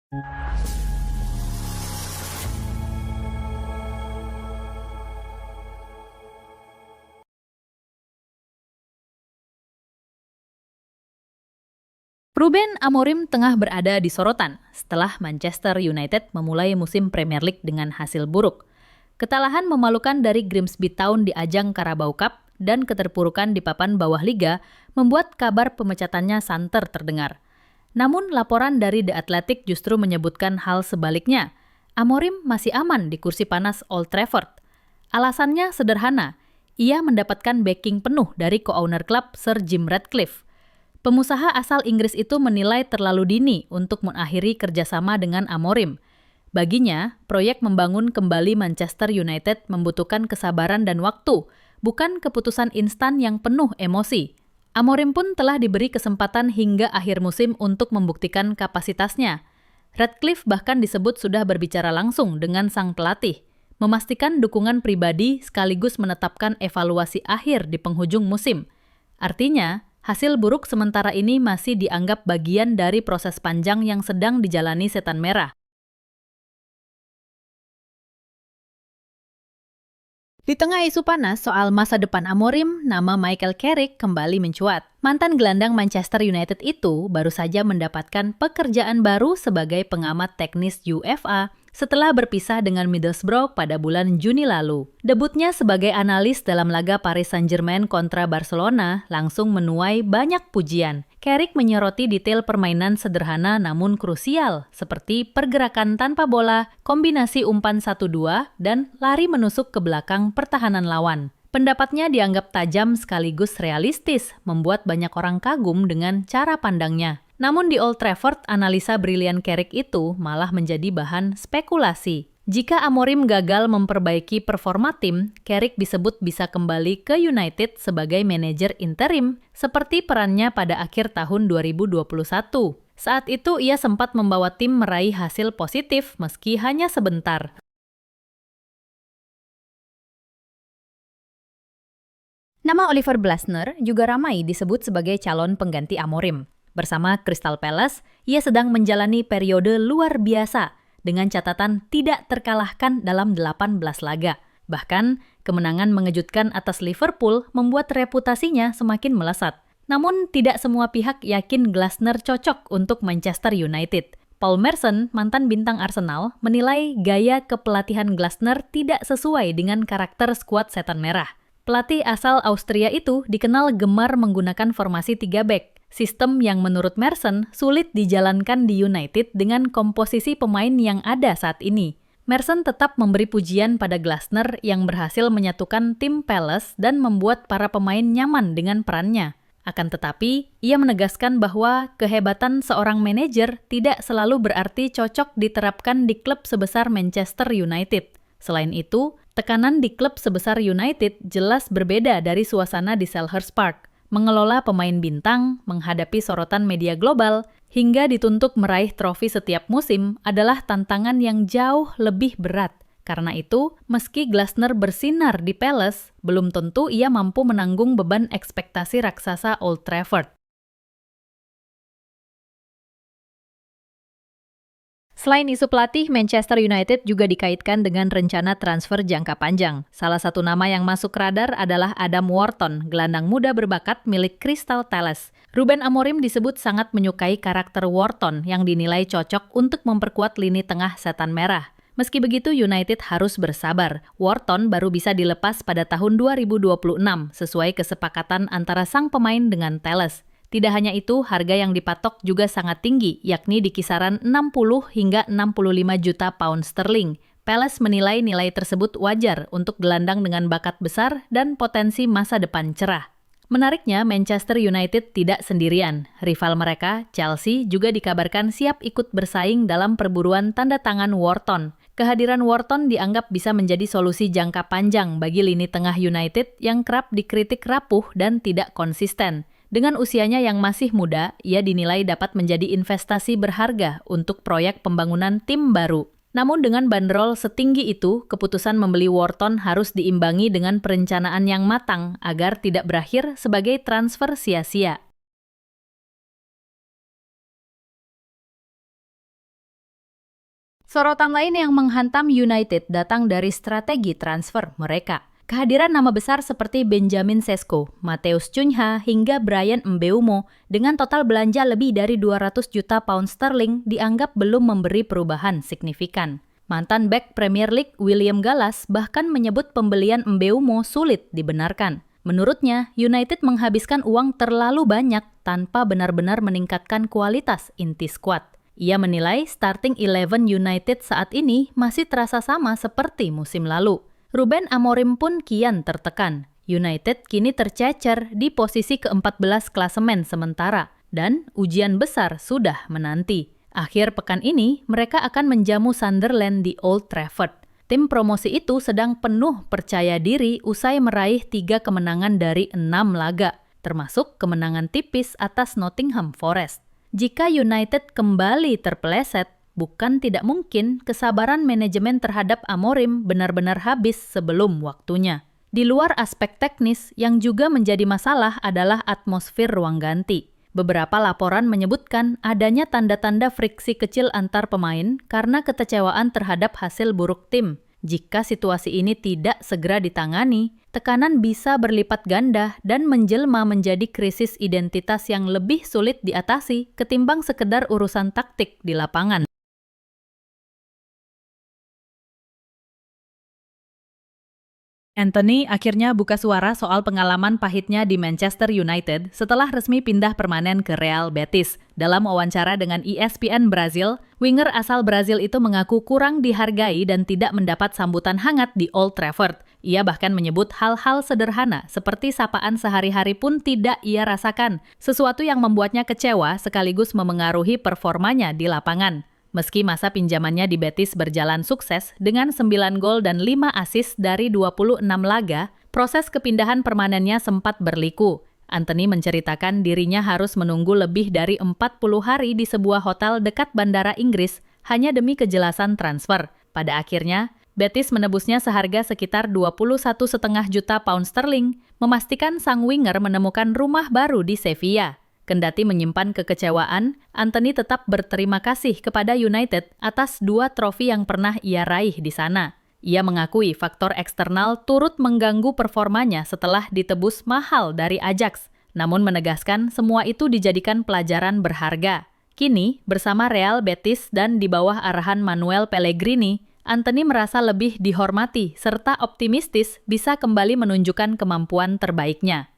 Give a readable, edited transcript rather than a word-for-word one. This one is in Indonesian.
Ruben Amorim tengah berada di sorotan setelah Manchester United memulai musim Premier League dengan hasil buruk. Ketalahan memalukan dari Grimsby Town di ajang Carabao Cup dan keterpurukan di papan bawah liga membuat kabar pemecatannya santer terdengar. Namun laporan dari The Athletic justru menyebutkan hal sebaliknya. Amorim masih aman di kursi panas Old Trafford. Alasannya sederhana, ia mendapatkan backing penuh dari co-owner klub Sir Jim Ratcliffe. Pengusaha asal Inggris itu menilai terlalu dini untuk mengakhiri kerjasama dengan Amorim. Baginya, proyek membangun kembali Manchester United membutuhkan kesabaran dan waktu, bukan keputusan instan yang penuh emosi. Amorim pun telah diberi kesempatan hingga akhir musim untuk membuktikan kapasitasnya. Ratcliffe bahkan disebut sudah berbicara langsung dengan sang pelatih, memastikan dukungan pribadi sekaligus menetapkan evaluasi akhir di penghujung musim. Artinya, hasil buruk sementara ini masih dianggap bagian dari proses panjang yang sedang dijalani Setan Merah. Di tengah isu panas soal masa depan Amorim, nama Michael Carrick kembali mencuat. Mantan gelandang Manchester United itu baru saja mendapatkan pekerjaan baru sebagai pengamat teknis UEFA setelah berpisah dengan Middlesbrough pada bulan Juni lalu. Debutnya sebagai analis dalam laga Paris Saint-Germain kontra Barcelona langsung menuai banyak pujian. Carrick menyoroti detail permainan sederhana namun krusial, seperti pergerakan tanpa bola, kombinasi umpan 1-2, dan lari menusuk ke belakang pertahanan lawan. Pendapatnya dianggap tajam sekaligus realistis, membuat banyak orang kagum dengan cara pandangnya. Namun di Old Trafford, analisa brilian Carrick itu malah menjadi bahan spekulasi. Jika Amorim gagal memperbaiki performa tim, Carrick disebut bisa kembali ke United sebagai manajer interim, seperti perannya pada akhir tahun 2021. Saat itu ia sempat membawa tim meraih hasil positif meski hanya sebentar. Nama Oliver Glasner juga ramai disebut sebagai calon pengganti Amorim. Bersama Crystal Palace, ia sedang menjalani periode luar biasa dengan catatan tidak terkalahkan dalam 18 laga. Bahkan, kemenangan mengejutkan atas Liverpool membuat reputasinya semakin melesat. Namun, tidak semua pihak yakin Glasner cocok untuk Manchester United. Paul Merson, mantan bintang Arsenal, menilai gaya kepelatihan Glasner tidak sesuai dengan karakter skuad Setan Merah. Pelatih asal Austria itu dikenal gemar menggunakan formasi 3 back, sistem yang menurut Merson sulit dijalankan di United dengan komposisi pemain yang ada saat ini. Merson tetap memberi pujian pada Glasner yang berhasil menyatukan tim Palace dan membuat para pemain nyaman dengan perannya. Akan tetapi, ia menegaskan bahwa kehebatan seorang manajer tidak selalu berarti cocok diterapkan di klub sebesar Manchester United. Selain itu, tekanan di klub sebesar United jelas berbeda dari suasana di Selhurst Park. Mengelola pemain bintang, menghadapi sorotan media global, hingga dituntut meraih trofi setiap musim adalah tantangan yang jauh lebih berat. Karena itu, meski Glasner bersinar di Palace, belum tentu ia mampu menanggung beban ekspektasi raksasa Old Trafford. Selain isu pelatih, Manchester United juga dikaitkan dengan rencana transfer jangka panjang. Salah satu nama yang masuk radar adalah Adam Wharton, gelandang muda berbakat milik Crystal Palace. Ruben Amorim disebut sangat menyukai karakter Wharton yang dinilai cocok untuk memperkuat lini tengah Setan Merah. Meski begitu, United harus bersabar. Wharton baru bisa dilepas pada tahun 2026 sesuai kesepakatan antara sang pemain dengan Palace. Tidak hanya itu, harga yang dipatok juga sangat tinggi, yakni di kisaran 60 hingga 65 juta pound sterling. Palace menilai nilai tersebut wajar untuk gelandang dengan bakat besar dan potensi masa depan cerah. Menariknya, Manchester United tidak sendirian. Rival mereka, Chelsea, juga dikabarkan siap ikut bersaing dalam perburuan tanda tangan Wharton. Kehadiran Wharton dianggap bisa menjadi solusi jangka panjang bagi lini tengah United yang kerap dikritik rapuh dan tidak konsisten. Dengan usianya yang masih muda, ia dinilai dapat menjadi investasi berharga untuk proyek pembangunan tim baru. Namun dengan bandrol setinggi itu, keputusan membeli Wharton harus diimbangi dengan perencanaan yang matang agar tidak berakhir sebagai transfer sia-sia. Sorotan lain yang menghantam United datang dari strategi transfer mereka. Kehadiran nama besar seperti Benjamin Sesko, Matheus Cunha, hingga Bryan Mbeumo dengan total belanja lebih dari 200 juta pound sterling dianggap belum memberi perubahan signifikan. Mantan bek Premier League William Gallas bahkan menyebut pembelian Mbeumo sulit dibenarkan. Menurutnya, United menghabiskan uang terlalu banyak tanpa benar-benar meningkatkan kualitas inti skuad. Ia menilai starting 11 United saat ini masih terasa sama seperti musim lalu. Ruben Amorim pun kian tertekan. United kini tercecer di posisi ke-14 klasemen sementara dan ujian besar sudah menanti. Akhir pekan ini, mereka akan menjamu Sunderland di Old Trafford. Tim promosi itu sedang penuh percaya diri usai meraih 3 kemenangan dari 6 laga, termasuk kemenangan tipis atas Nottingham Forest. Jika United kembali terpeleset, bukan tidak mungkin kesabaran manajemen terhadap Amorim benar-benar habis sebelum waktunya. Di luar aspek teknis, yang juga menjadi masalah adalah atmosfer ruang ganti. Beberapa laporan menyebutkan adanya tanda-tanda friksi kecil antar pemain karena kekecewaan terhadap hasil buruk tim. Jika situasi ini tidak segera ditangani, tekanan bisa berlipat ganda dan menjelma menjadi krisis identitas yang lebih sulit diatasi ketimbang sekedar urusan taktik di lapangan. Anthony akhirnya buka suara soal pengalaman pahitnya di Manchester United setelah resmi pindah permanen ke Real Betis. Dalam wawancara dengan ESPN Brazil, winger asal Brazil itu mengaku kurang dihargai dan tidak mendapat sambutan hangat di Old Trafford. Ia bahkan menyebut hal-hal sederhana seperti sapaan sehari-hari pun tidak ia rasakan, sesuatu yang membuatnya kecewa sekaligus memengaruhi performanya di lapangan. Meski masa pinjamannya di Betis berjalan sukses dengan 9 gol dan 5 assist dari 26 laga, proses kepindahan permanennya sempat berliku. Anthony menceritakan dirinya harus menunggu lebih dari 40 hari di sebuah hotel dekat bandara Inggris hanya demi kejelasan transfer. Pada akhirnya, Betis menebusnya seharga sekitar 21,5 juta pound sterling, memastikan sang winger menemukan rumah baru di Sevilla. Kendati menyimpan kekecewaan, Anthony tetap berterima kasih kepada United atas 2 trofi yang pernah ia raih di sana. Ia mengakui faktor eksternal turut mengganggu performanya setelah ditebus mahal dari Ajax, namun menegaskan semua itu dijadikan pelajaran berharga. Kini, bersama Real Betis dan di bawah arahan Manuel Pellegrini, Anthony merasa lebih dihormati serta optimistis bisa kembali menunjukkan kemampuan terbaiknya.